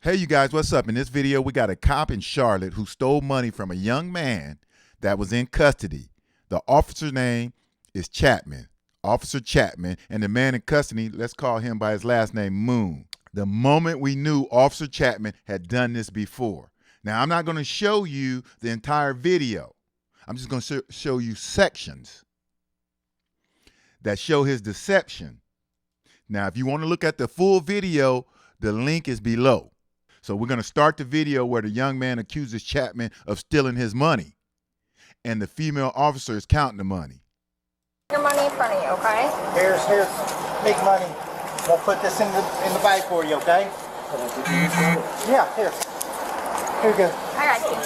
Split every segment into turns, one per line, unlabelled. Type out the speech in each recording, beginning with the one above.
Hey, you guys, what's up? In this video, we got a cop in Charlotte who stole money from a young man that was in custody. The officer's name is Chapman, Officer Chapman, and the man in custody, let's call him by his last name, Moon. The moment we knew Officer Chapman had done this before. Now, I'm not going to show you the entire video. I'm just going to show you sections that show his deception. Now, if you want to look at the full video, the link is below. So we're going to start the video where the young man accuses Chapman of stealing his money, and the female officer is counting the money.
Your money in front of you, okay?
Here's big money. We'll put this in the bag for you, okay? Yeah, here. Here you go.
I got you.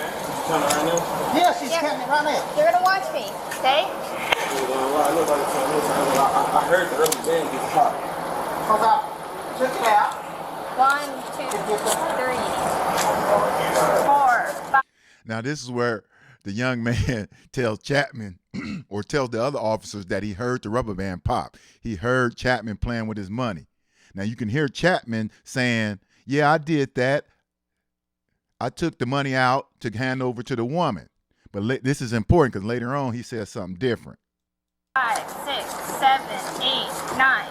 Yeah, she's counting it right now.
You're gonna watch me, okay?
I heard the early band get popped.
Hold on. Check it out.
1, 2, 3, 4, 5.
Now, this is where the young man tells Chapman or tells the other officers that he heard the rubber band pop. He heard Chapman playing with his money. Now, you can hear Chapman saying, yeah, I did that. I took the money out to hand over to the woman. But this is important because later on he says something different.
5, 6, 7, 8, 9,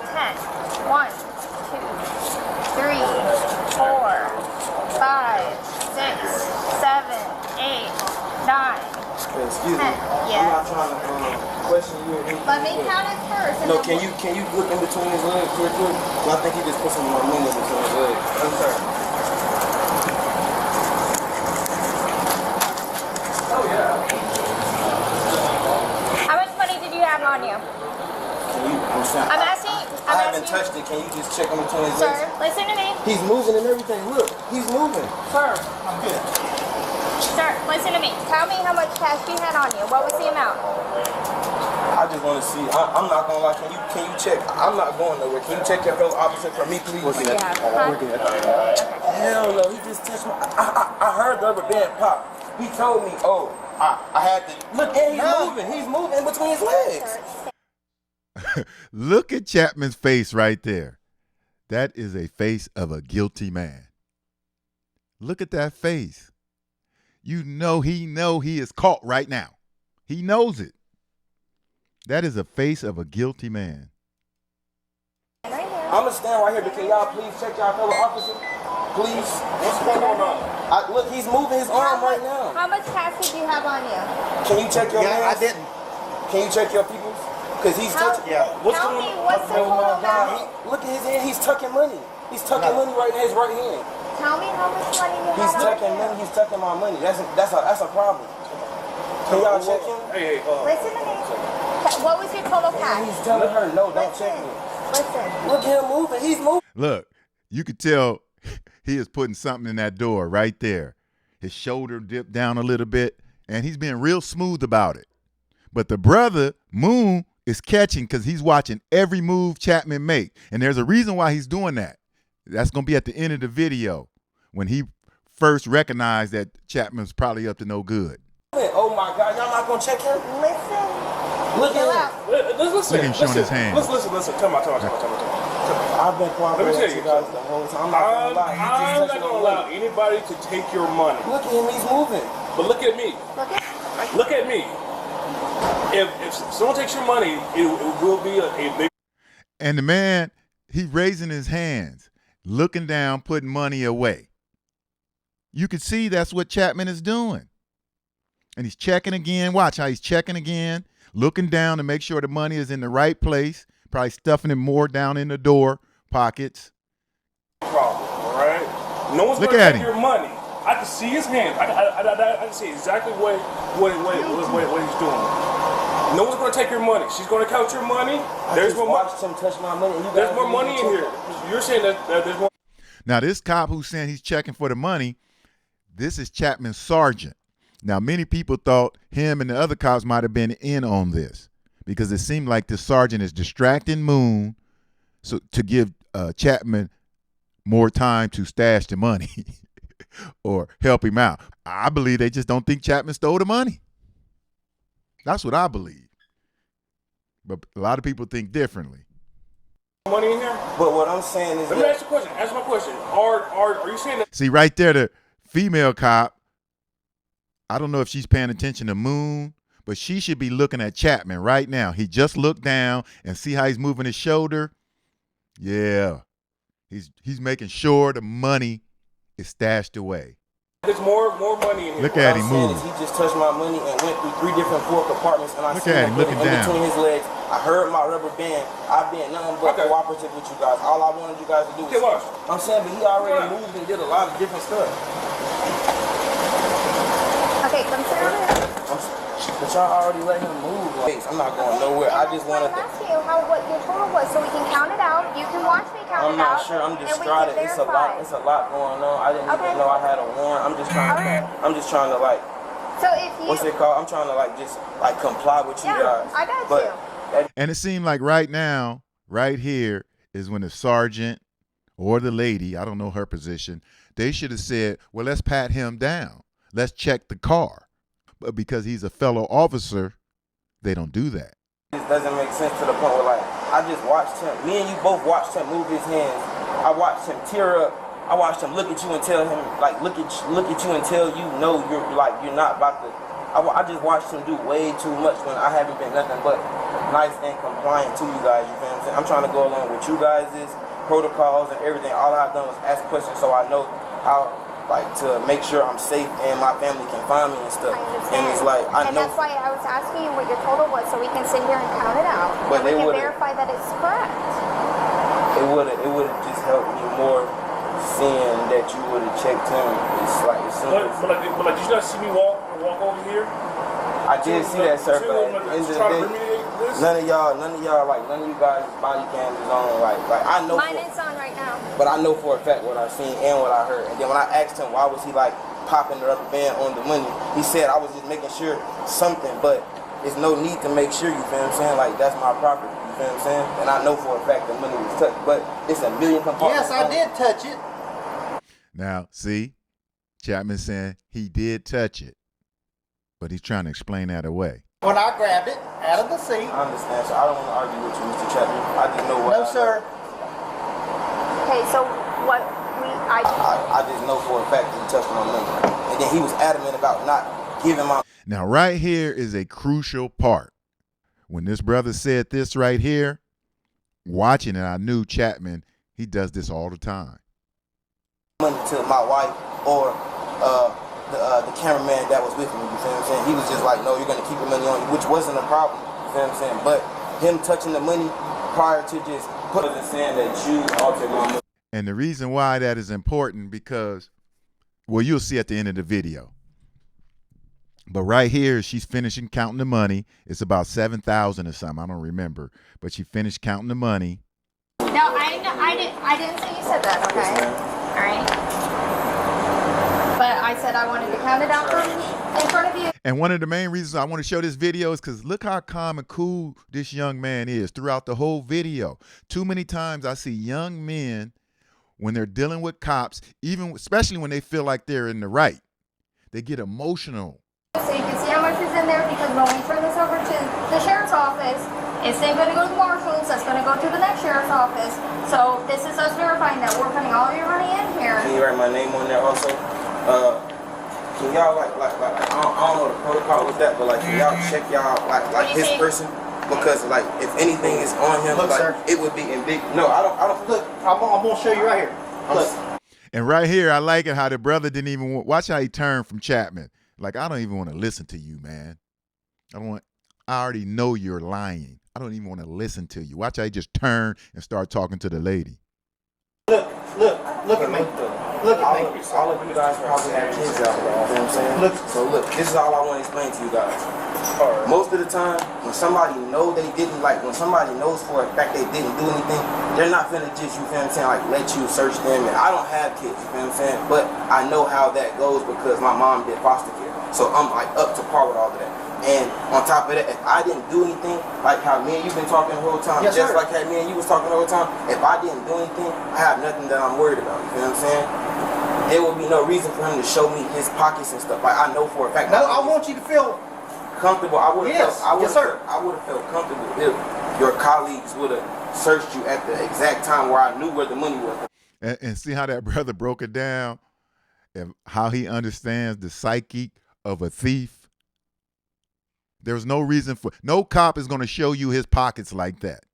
10. 1, 2, 3, 4, 5, 6, 7, 8, 9.
Excuse me.
Yeah.
I'm not trying to question you.
Let me count it first.
No, can you look in between his legs real quick? I think he just put some more money in between his legs. I'm sorry. Oh yeah.
How much money did you have on you? I'm asking.
I haven't touched it. Can you just check in between his legs?
Sir, listen to me.
He's moving and everything. Look, he's moving.
Sir, I'm good.
Sir, listen to me. Tell me how much cash you had on you. What was the amount?
I just want to see. I'm not gonna lie. Can you check? I'm not going nowhere. Can you check your fellow officer for me, please?
Yeah.
Hell no. He just touched me. I heard the rubber band pop. He told me, oh, I had to look. And he's moving. He's moving in between his legs.
Look at Chapman's face right there. That is a face of a guilty man. Look at that face. You know he is caught right now. He knows it. That is a face of a guilty man.
Right here.
I'm gonna stand right here, but can y'all please check y'all fellow officer? Please. What's going on? Look, he's moving his arm right now.
How much cash did you have on you?
Can you check your
Yeah,
hands?
I didn't.
Can you check your people's? Because he's touching.
Yeah.
What's
Tell
going
me
on?
what's the total amount?
Look at his hand. He's tucking money. He's tucking money right in his right hand.
Tell me how much money you
He's
had
tucking
on you.
money. He's tucking my money. That's a problem. Can y'all check him?
Hey,
Listen to me. What was your total cash?
He's telling her, no, don't check me.
Listen.
Look at him moving. He's moving.
Look, you could tell he is putting something in that door right there. His shoulder dipped down a little bit, and he's being real smooth about it. But the brother, Moon, is catching because he's watching every move Chapman make. And there's a reason why he's doing that. That's going to be at the end of the video when he first recognized that Chapman's probably up to no good.
Oh my God, y'all not gonna check him?
Listen.
Look
Chill
at
out.
listen.
Look at him showing his hand.
Listen. Come on.
I've been cooperating
Let me tell
with
you
you guys the whole time. I'm not
I'm not gonna allow anybody to take your money.
Look at him, he's moving.
But look at me. Look at me. If someone takes your money, it will be a big.
And the man, he's raising his hands, looking down, putting money away. You can see that's what Chapman is doing. And he's checking again. Watch how he's checking again, looking down to make sure the money is in the right place, probably stuffing it more down in the door pockets.
Problem, all right? No one's
Look
gonna
at
take
him.
your money. I can see his hand. I can see exactly what he's doing. No one's gonna take your money. She's gonna count your money.
There's more money. Watched him touch my money. And you
There's
guys
more money in here. You're saying that there's more.
Now, this cop who's saying he's checking for the money, this is Chapman's sergeant. Now, many people thought him and the other cops might have been in on this because it seemed like the sergeant is distracting Moon so to give Chapman more time to stash the money or help him out. I believe they just don't think Chapman stole the money. That's what I believe. But a lot of people think differently.
money in here?
But what I'm saying is
Let me ask you a question. Answer my question. Are you saying that?
See, right there, the female cop, I don't know if she's paying attention to Moon, but she should be looking at Chapman right now. He just looked down and see how he's moving his shoulder. Yeah, he's making sure the money is stashed away.
There's more money in here.
Look at him move.
He just touched my money and went through 3 different floor compartments, and I
Look
seen
at
him
him looking
in
down.
between his legs. I heard my rubber band. I've been nothing but cooperative with you guys. All I wanted you guys to do was.
Okay, watch.
I'm saying, but he already moved and did a lot of different stuff.
Okay, come sit over here.
But y'all already let him move. Like, I'm not going nowhere. I just wanted
I'm
to.
asking you what your total was so we can count it out. You can watch me count
I'm
it out.
not sure. I'm
and we
distraught.
can
It's a lot.
verify.
It's a lot going on. I didn't
Okay.
even know I had a warrant. I'm just trying.
Okay.
I'm just trying to like.
So if you.
What's it called? I'm trying to like just like comply with you
Yeah,
guys.
I got
but
you.
And it seemed like right now, right here, is when the sergeant or the lady, I don't know her position, they should have said, well, let's pat him down. Let's check the car. But because he's a fellow officer, they don't do that.
It doesn't make sense to the point where like I just watched him. Me and you both watched him move his hands. I watched him tear up. I watched him look at you and tell him like look at you and tell you no, you're not about to. I just watched him do way too much when I haven't been nothing but nice and compliant to you guys. You feel what I'm saying? I'm trying to go along with you guys' protocols and everything. All I've done was ask questions so I know how like to make sure I'm safe and my family can find me and stuff.
I understand.
And it's like I
and
know.
that's why I was asking you what your total was so we can sit here and count it out.
But
and we
they
can
would've-
verify that it's correct.
It would have just helped me more seeing that you would have checked him. It's like as soon as
But like, did you not see me walk over here?
I did see that, sir. But
Like,
at the end of the
trying to
day,
remediate this?
none of y'all, like none of you guys' body cams is on. Like I know,
Mine is on right now.
but I know for a fact what I've seen and what I heard. And then when I asked him why was he like popping the rubber band on the money, he said I was just making sure something. But there's no need to make sure. You feel what I'm saying? Like that's my property. You feel what I'm saying? And I know for a fact the money was touched. But it's a million compartments.
Yes, I did touch it.
Now, see, Chapman saying he did touch it, but he's trying to explain that away.
When I grabbed it out of the seat.
I understand, so I don't want to argue with you, Mr. Chapman. I just know what.
No, sir.
Okay, so what
I just know for a fact that he touched my money, and then he was adamant about not giving my.
Now, right here is a crucial part. When this brother said this right here, watching it, I knew Chapman, he does this all the time.
Money to my wife or the cameraman that was with me. You feel what I'm saying? He was just like, no, you're gonna keep your money on you, which wasn't a problem. You feel what I'm saying? But him touching the money prior to just putting saying that you altered my money.
And the reason why that is important because, well, you'll see at the end of the video. But right here, she's finishing counting the money. It's about 7,000 or something. I don't remember. But she finished counting the money.
No, I didn't say you said that, okay? All right. But I said I wanted to count it out in front of you.
And one of the main reasons I want to show this video is because look how calm and cool this young man is throughout the whole video. Too many times I see young men, when they're dealing with cops, especially when they feel like they're in the right, they get emotional.
So you can see how much is in there because when we turn this over to the sheriff's office, it's then going to go to Marshall's, that's going to go to the next sheriff's office. So this is us verifying that we're putting all your money in here.
Can you write my name on there also? Can y'all like I don't know the protocol with that, but like can y'all check y'all like his person? Because like if anything is on him,
Look,
like
sir.
it would be in big. No, I don't.
Look, I'm gonna show you right here. Look.
And right here, I like it how the brother didn't even watch how he turned from Chapman. Like, I don't even want to listen to you, man. I already know you're lying. I don't even want to listen to you. Watch how he just turn and start talking to the lady.
Look at me. Look at me.
All of you guys probably have kids out there, you know what I'm saying?
Look.
So look, this is all I want to explain to you guys. Most of the time, when somebody know they didn't, like when somebody knows for a fact they didn't do anything, they're not finna just, you feel what I'm saying, like let you search them. And I don't have kids, you feel what I'm saying? But I know how that goes because my mom did foster care. So I'm like up to par with all of that. And on top of that, if I didn't do anything, like how me and you've been talking the whole time,
Yes,
just
sir.
like how me and you was talking the whole time, if I didn't do anything, I have nothing that I'm worried about. You feel what I'm saying? There would be no reason for him to show me his pockets and stuff. Like I know for a fact.
No, I want you to feel
comfortable. I would have
Yes,
felt.
yes, sir.
I would have felt comfortable if your colleagues would have searched you at the exact time where I knew where the money was.
And see how that brother broke it down and how he understands the psyche of a thief. There's no reason for, no cop is going to show you his pockets like that,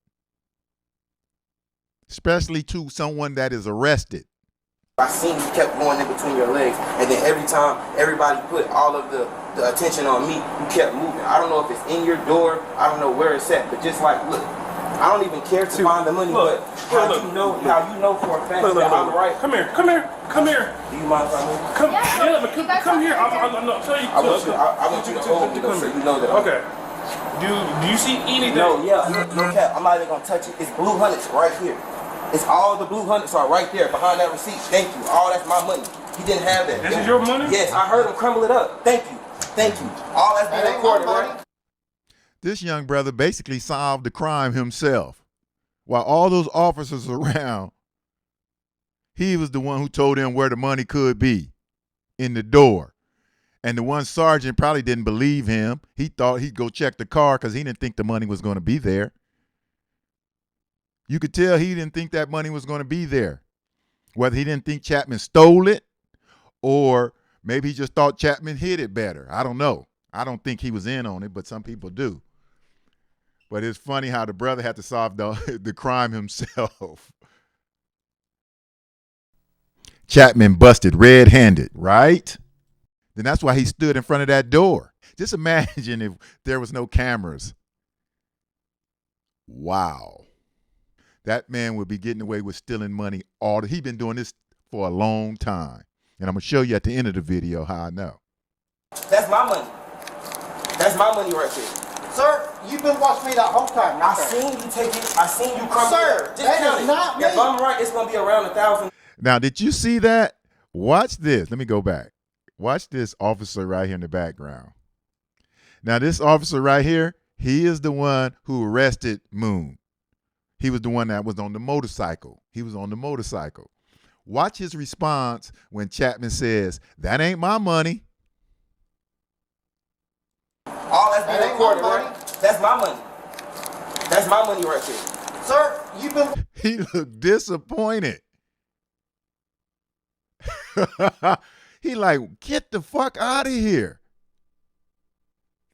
especially to someone that is arrested.
I seen you kept going in between your legs, and then every time everybody put all of the attention on me, you kept moving. I don't know if it's in your door, I don't know where it's at, but just like, look, I don't even care to find the money, but how you know for a fact that I'm right.
Come here.
Do you mind if I move?
Come here. I'm not telling you.
I want you to hold me so you know that.
Okay. Do you see anything?
No, no cap. I'm not even gonna touch it. It's blue hundreds right here. It's all the blue hundreds are right there behind that receipt. Thank you. All that's my money. He didn't have that.
This is your money?
Yes, I heard him crumble it up. Thank you. All that's being recorded, right?
This young brother basically solved the crime himself. While all those officers around, he was the one who told them where the money could be, in the door. And the one sergeant probably didn't believe him. He thought he'd go check the car because he didn't think the money was going to be there. You could tell he didn't think that money was going to be there. Whether he didn't think Chapman stole it or maybe he just thought Chapman hid it better. I don't know. I don't think he was in on it, but some people do. But it's funny how the brother had to solve the crime himself. Chapman busted red-handed, right? Then that's why he stood in front of that door. Just imagine if there was no cameras. Wow. That man would be getting away with stealing money he's been doing this for a long time. And I'm going to show you at the end of the video how I know.
That's my money. That's my money right there.
Sir, you've been watching me that whole time.
I seen you take it. I seen you crumble
Sir,
it. Just
that
count
is
it.
not me.
If I'm right, it's gonna be around 1,000.
Now, did you see that? Watch this. Let me go back. Watch this officer right here in the background. Now, this officer right here, he is the one who arrested Moon. He was the one that was on the motorcycle. He was on the motorcycle. Watch his response when Chapman says, "That ain't my money."
All that's being recorded, right? That's my money. That's my money right there.
Sir, you've been...
He looked disappointed. He like, get the fuck out of here.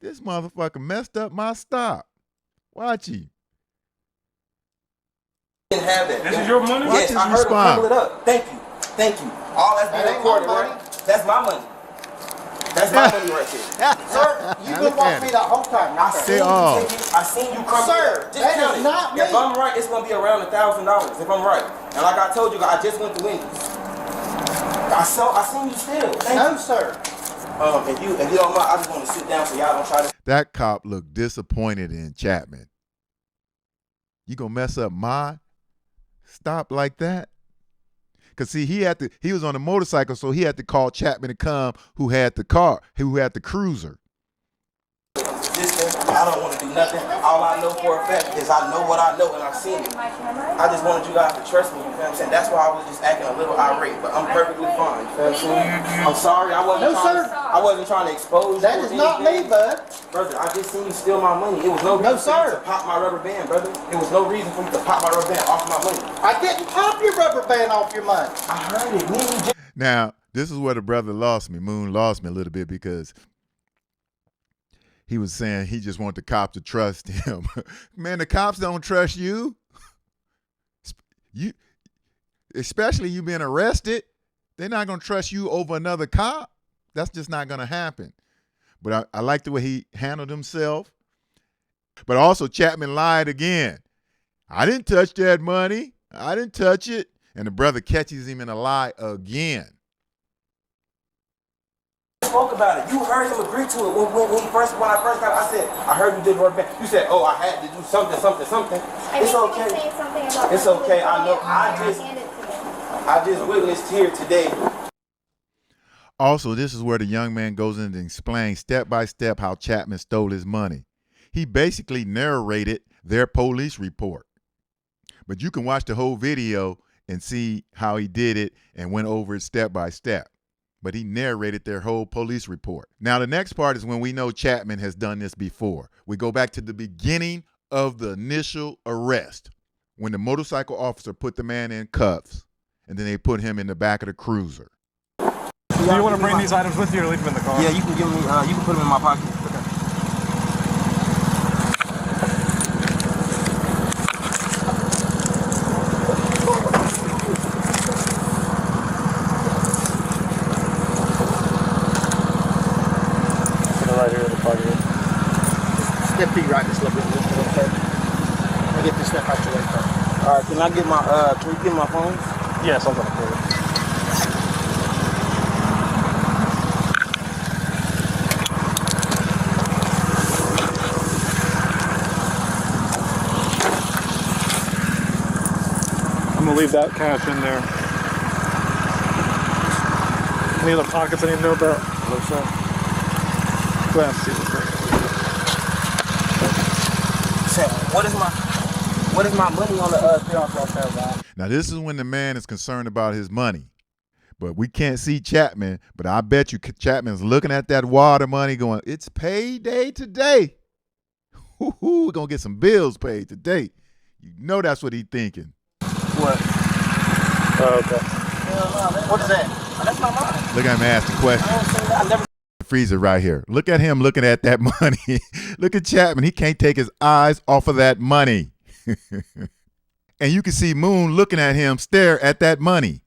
This motherfucker messed up my stop. Watch him.
Didn't have that.
This is your money?
Watch
Yes,
his
I heard him
response.
crumble it up. Thank you. All that's being recorded, right? That's my money. That's my money right there.
Sir, you've been watching me that whole time.
I seen you take it. I seen you crumble
Sir,
it up. Just
that
count
is
it.
not me.
If I'm right, it's gonna be around $1,000. If I'm right, and like I told you, I just went to Wendy's. I seen you steal. Thank
No,
you.
sir.
If you don't mind, I just want to sit down so y'all don't try to.
That cop looked disappointed in Chapman. You gonna mess up my stop like that? Cause see, he was on a motorcycle, so he had to call Chapman to come, who had the car, who had the cruiser.
I don't want to do nothing. All I know for a fact is I know what I know and I've seen it. I just wanted you guys to trust me, you know what I'm saying? That's why I was just acting a little irate, but I'm perfectly fine, you know what I'm saying? I'm sorry, I wasn't trying to expose you.
That is not me, bud.
Brother, I just seen you steal my money. It was no reason for you to pop my rubber band, brother. It was no reason for you to pop my rubber band off my money.
I didn't pop your rubber band off your money.
I heard it. Me and you just...
Now, this is where the brother lost me. Moon lost me a little bit because he was saying he just wanted the cops to trust him. Man, the cops don't trust you. Especially you being arrested. They're not going to trust you over another cop. That's just not going to happen. But I like the way he handled himself. But also Chapman lied again. I didn't touch that money. I didn't touch it. And the brother catches him in a lie again.
Spoke about it. You heard him agree to it when I first got it. I said, I heard you did rubber band. You said, oh, I had to do something. It's okay. It's okay. I know. I just witnessed here today.
Also, this is where the young man goes in and explains step by step how Chapman stole his money. He basically narrated their police report. But you can watch the whole video and see how he did it and went over it step by step. But he narrated their whole police report. Now, the next part is when we know Chapman has done this before. We go back to the beginning of the initial arrest. when the motorcycle officer put the man in cuffs, and then they put him in the back of the cruiser.
Do you want to bring these items with you or leave them in the car?
Yeah, you can give me. You can put them in my pocket.
Right here in the pocket.
Step feet right this little bit. Okay. Let me get this step out your way first.
All right, can I get my? Can you give my phone?
Yes, I'm gonna put it. I'm gonna leave that cash in there. Any other pockets I need to know about?
No, sir.
Go ahead and see what's there.
Say, what is my money on the $3,000?
Now, this is when the man is concerned about his money. But we can't see Chapman, but I bet you Chapman's looking at that water money going, it's payday today. We're going to get some bills paid today. You know that's what he's thinking.
What?
Oh, okay.
What is that?
That's my money.
Look at him ask the question.
I don't say that. I never.
Freezer right here. Look at him looking at that money. Look at Chapman. He can't take his eyes off of that money. And you can see Moon looking at him stare at that money.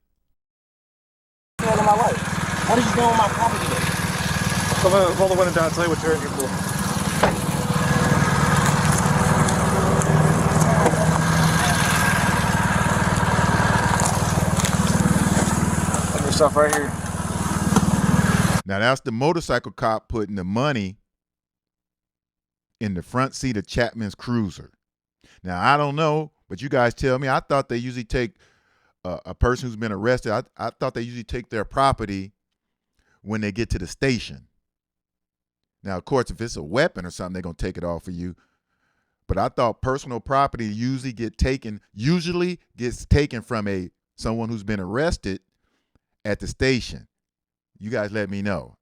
In my life. What are you doing with my property?
I'm gonna roll the window down and tell you what you're in here for. Put your stuff right here.
Now, that's the motorcycle cop putting the money in the front seat of Chapman's cruiser. Now, I don't know, but you guys tell me. I thought they usually take a person who's been arrested. I thought they usually take their property when they get to the station. Now, of course, if it's a weapon or something, they're going to take it off of you. But I thought personal property usually gets taken from someone who's been arrested at the station. You guys let me know.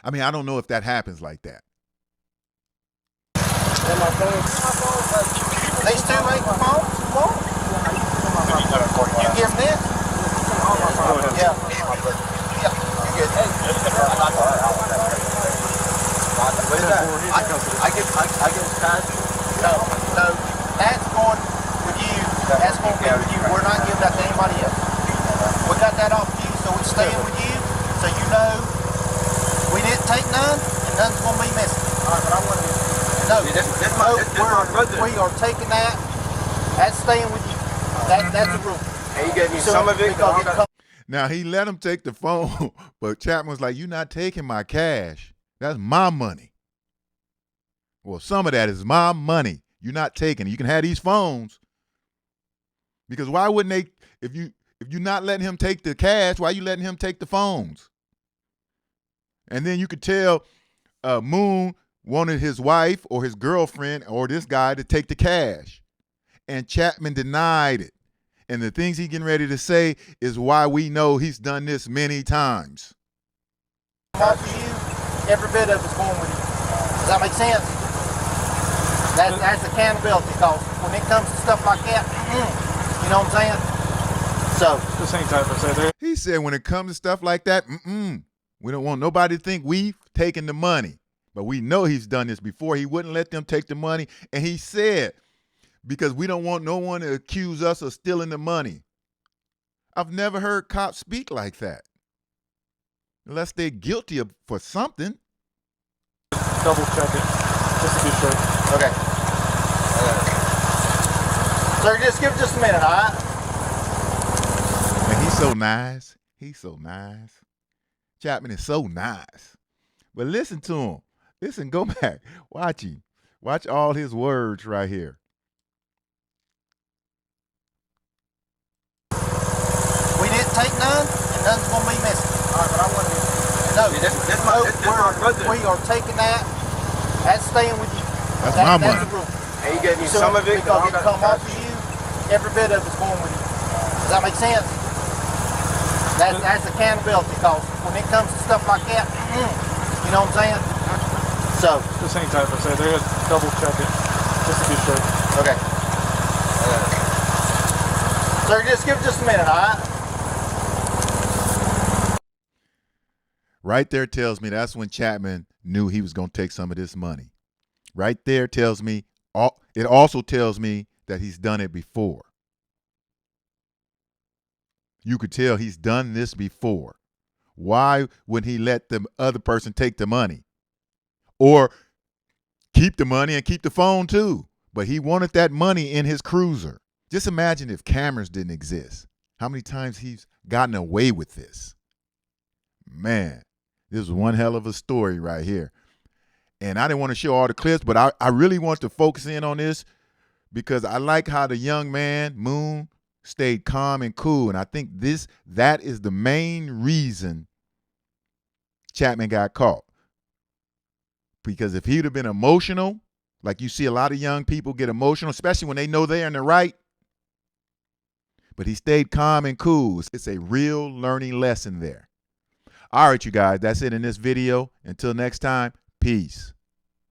I mean, I don't know if that happens like that.
These two make the phone? You give them this? Yeah. Yeah, you good. What is that? I get cash. No, that's going with you. That's going to be with you. We're not giving that to anybody else. We got that off you, so it's staying with you. So you know we didn't take none, and none's going to be missing. All right, but I want to. No, we are taking that. That's staying with you. That's the rule.
And you gave me some of it.
Now, he let him take the phone, but Chapman was like, you're not taking my cash. That's my money. Well, some of that is my money. You're not taking it. You can have these phones. Because why wouldn't they, if you're not letting him take the cash, why are you letting him take the phones? And then you could tell Moon wanted his wife or his girlfriend or this guy to take the cash. And Chapman denied it. And the things he's getting ready to say is why we know he's done this many times.
All for you, every bit of it's going with you. Does that make sense? That's accountability, because when it comes to stuff like that, you know what I'm saying? So
The same type of say there.
He said when it comes to stuff like that, we don't want nobody to think we've taken the money. But we know he's done this before. He wouldn't let them take the money. And he said, because we don't want no one to accuse us of stealing the money. I've never heard cops speak like that. Unless they're guilty for something.
Double check it. Just to be sure.
okay. Sir, just give it just a minute, all right?
And he's so nice. He's so nice. Chapman is so nice. But listen to him. Listen, go back. Watch him. Watch all his words right here.
We didn't take none, and none's going to be missing. All right, but I want to. No, we are taking that. That's staying with you.
That's my money.
That's the rule.
And you gave me
So
some of it.
because it come off of you, every bit of it's going with you. Does that make sense? That's accountability, because when it comes to stuff like that, you know what I'm saying? So
The same type of say there. Double check it. Just to be sure.
okay. Sir, just give it just a minute, all right?
Right there tells me that's when Chapman knew he was going to take some of this money. Right there tells me, it also tells me that he's done it before. You could tell he's done this before. Why would he let the other person take the money? Or keep the money and keep the phone too. But he wanted that money in his cruiser. Just imagine if cameras didn't exist. How many times he's gotten away with this? Man, this is one hell of a story right here. And I didn't want to show all the clips, but I really want to focus in on this because I like how the young man, Moon, stayed calm and cool. And I think that is the main reason Chapman got caught. Because if he'd have been emotional, like you see a lot of young people get emotional, especially when they know they're in the right, but he stayed calm and cool. It's a real learning lesson there. All right, you guys, that's it in this video. Until next time, peace.